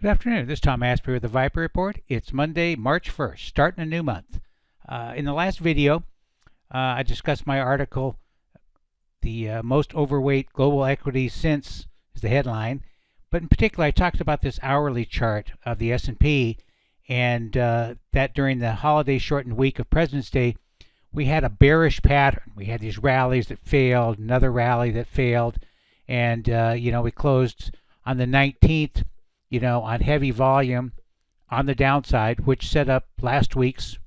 Good afternoon. This is Tom Aspray with the Viper Report. It's Monday, March 1st, starting a new month. In the last video, I discussed my article, The Most Overweight Global Equities Since is the headline. But in particular, I talked about this hourly chart of the S&P and that during the holiday shortened week of President's Day, we had a bearish pattern. We had these rallies that failed, another rally that failed, and we closed on the 19th on heavy volume on the downside, which set up last week's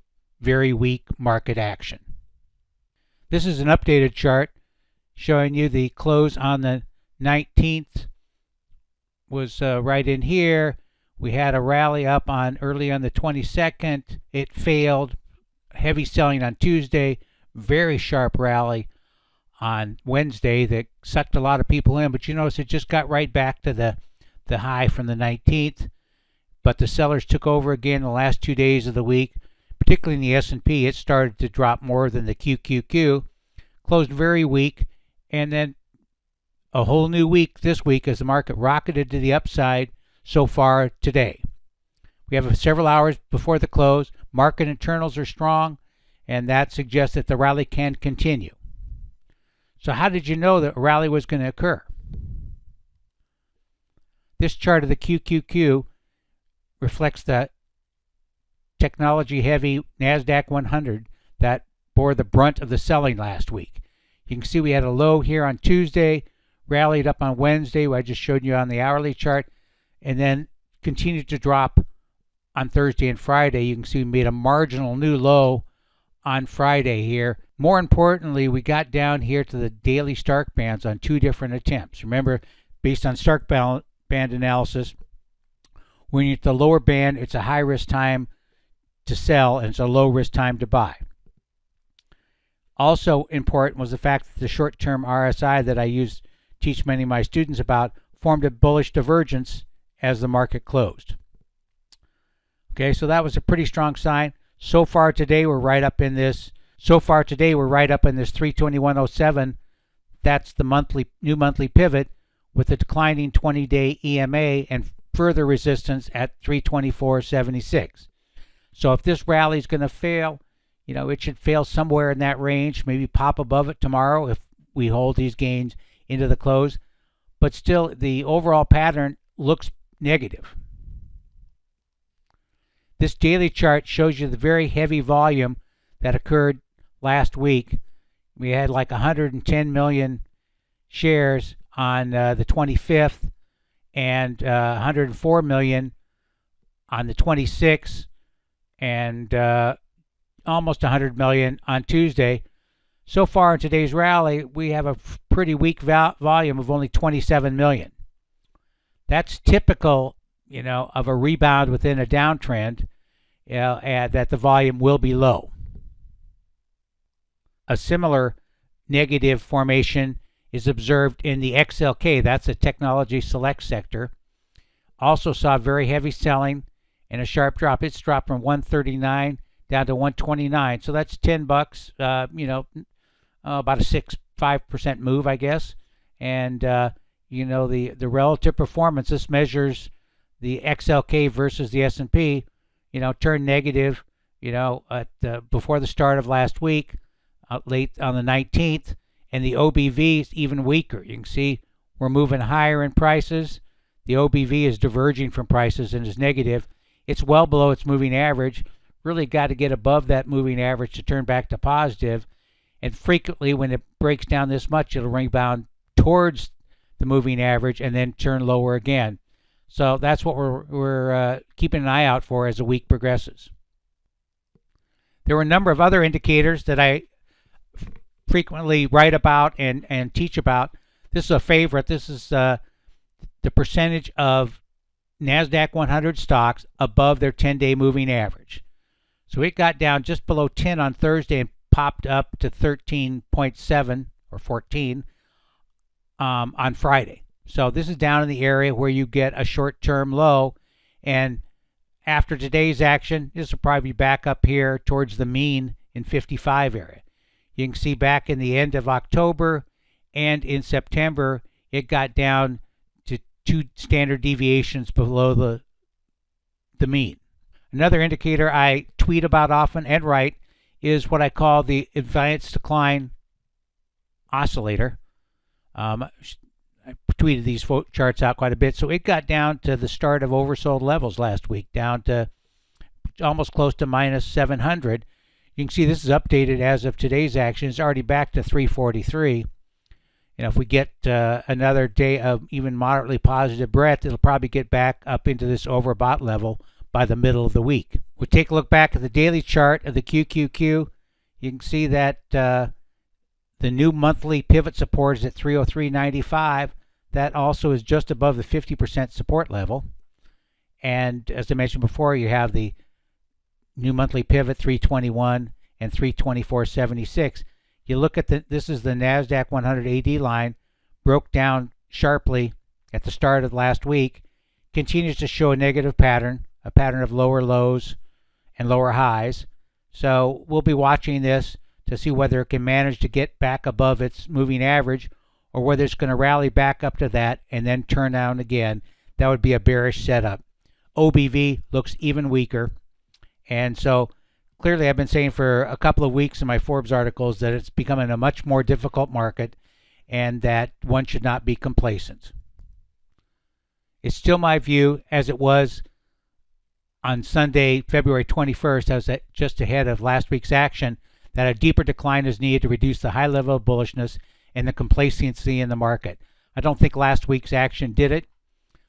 very weak market action. This is an updated chart showing you the close on the 19th was right in here. We had a rally up early on the 22nd. It failed. Heavy selling on Tuesday. Very sharp rally on Wednesday that sucked a lot of people in, but you notice it just got right back to the high from the 19th, but the sellers took over again the last 2 days of the week, particularly in the S&P. It started to drop more than the QQQ, closed very weak, and then a whole new week this week as the market rocketed to the upside so far today. We have several hours before the close. Market internals are strong, and that suggests that the rally can continue. So how did you know that a rally was going to occur? This chart of the QQQ reflects the technology-heavy NASDAQ 100 that bore the brunt of the selling last week. You can see we had a low here on Tuesday, rallied up on Wednesday, I just showed you on the hourly chart, and then continued to drop on Thursday and Friday. You can see we made a marginal new low on Friday here. More importantly, we got down here to the daily Stark bands on two different attempts. Remember, based on Stark band analysis, when you're at the lower band, it's a high risk time to sell and it's a low risk time to buy. Also important was the fact that the short-term RSI that I teach many of my students about formed a bullish divergence as the market closed. Okay, so that was a pretty strong sign. So far today we're right up in this 321.07. That's the new monthly pivot, with a declining 20-day EMA and further resistance at 324.76. So if this rally is going to fail, it should fail somewhere in that range, maybe pop above it tomorrow if we hold these gains into the close. But still, the overall pattern looks negative. This daily chart shows you the very heavy volume that occurred last week. We had like 110 million shares on the 25th and 104 million on the 26th and almost 100 million on Tuesday. So far in today's rally, we have a pretty weak volume of only 27 million. That's typical, of a rebound within a downtrend, that the volume will be low. A similar negative formation is observed in the XLK. That's a technology select sector. Also saw very heavy selling and a sharp drop. It's dropped from 139 down to 129. So that's $10. About a 5% move, I guess. And the relative performance. This measures the XLK versus the S&P. Turned negative. Before the start of last week, late on the 19th. And the OBV is even weaker. You can see we're moving higher in prices. The OBV is diverging from prices and is negative. It's well below its moving average. Really got to get above that moving average to turn back to positive. And frequently when it breaks down this much, it'll rebound towards the moving average and then turn lower again. So that's what we're keeping an eye out for as the week progresses. There were a number of other indicators that I frequently write about and teach about. This is a favorite. This is the percentage of NASDAQ 100 stocks above their 10-day moving average. So it got down just below 10 on Thursday and popped up to 13.7 or 14 on Friday. So this is down in the area where you get a short-term low, and after today's action, this will probably be back up here towards the mean in 55 area. You can see back in the end of October and in September, it got down to 2 standard deviations below the mean. Another indicator I tweet about often and write is what I call the advanced decline oscillator. I tweeted these charts out quite a bit. So it got down to the start of oversold levels last week, down to almost close to minus 700. You can see this is updated as of today's action. It's already back to 343. If we get another day of even moderately positive breadth, it'll probably get back up into this overbought level by the middle of the week. We'll take a look back at the daily chart of the QQQ. You can see that the new monthly pivot support is at 303.95. That also is just above the 50% support level. And as I mentioned before, you have the new monthly pivot 321 and 324.76. You look at this is the NASDAQ 100 AD line, broke down sharply at the start of last week, continues to show a negative pattern, a pattern of lower lows and lower highs. So we'll be watching this to see whether it can manage to get back above its moving average or whether it's going to rally back up to that and then turn down again. That would be a bearish setup. OBV looks even weaker. And so clearly I've been saying for a couple of weeks in my Forbes articles that it's becoming a much more difficult market and that one should not be complacent. It's still my view, as it was on Sunday, February 21st, I was just ahead of last week's action, that a deeper decline is needed to reduce the high level of bullishness and the complacency in the market. I don't think last week's action did it.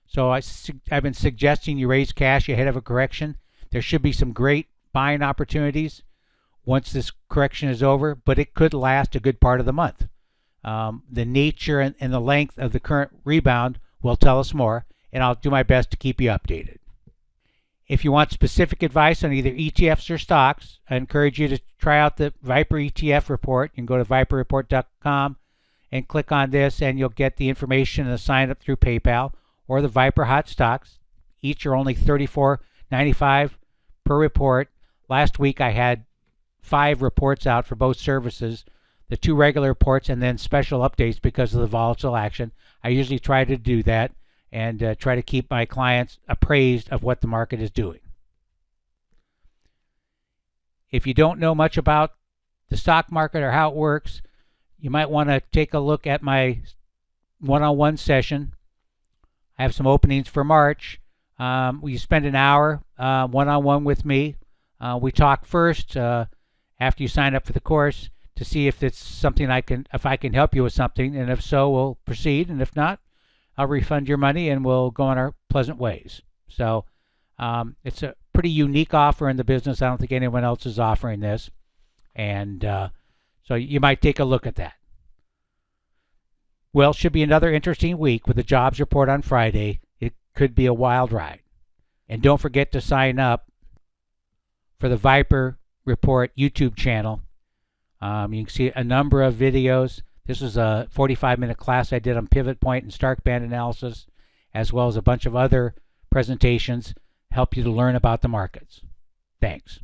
So I've been suggesting you raise cash ahead of a correction. There should be some great buying opportunities once this correction is over, but it could last a good part of the month. The nature and the length of the current rebound will tell us more, and I'll do my best to keep you updated. If you want specific advice on either ETFs or stocks, I encourage you to try out the Viper ETF report. You can go to viperreport.com and click on this, and you'll get the information and sign up through PayPal, or the Viper Hot Stocks. Each are only $34.95 per report. Last week I had 5 reports out for both services, the 2 regular reports and then special updates because of the volatile action. I usually try to do that and try to keep my clients appraised of what the market is doing. If you don't know much about the stock market or how it works, you might want to take a look at my one-on-one session. I have some openings for March. You spend an hour one-on-one with me. We talk first after you sign up for the course to see if it's something if I can help you with something, and if so, we'll proceed, and if not, I'll refund your money and we'll go on our pleasant ways. So it's a pretty unique offer in the business. I don't think anyone else is offering this, and so you might take a look at that. Well, should be another interesting week with the jobs report on Friday. It could be a wild ride. And don't forget to sign up for the Viper Report YouTube channel. You can see a number of videos. This is a 45-minute class I did on pivot point and Stark band analysis, as well as a bunch of other presentations help you to learn about the markets. Thanks.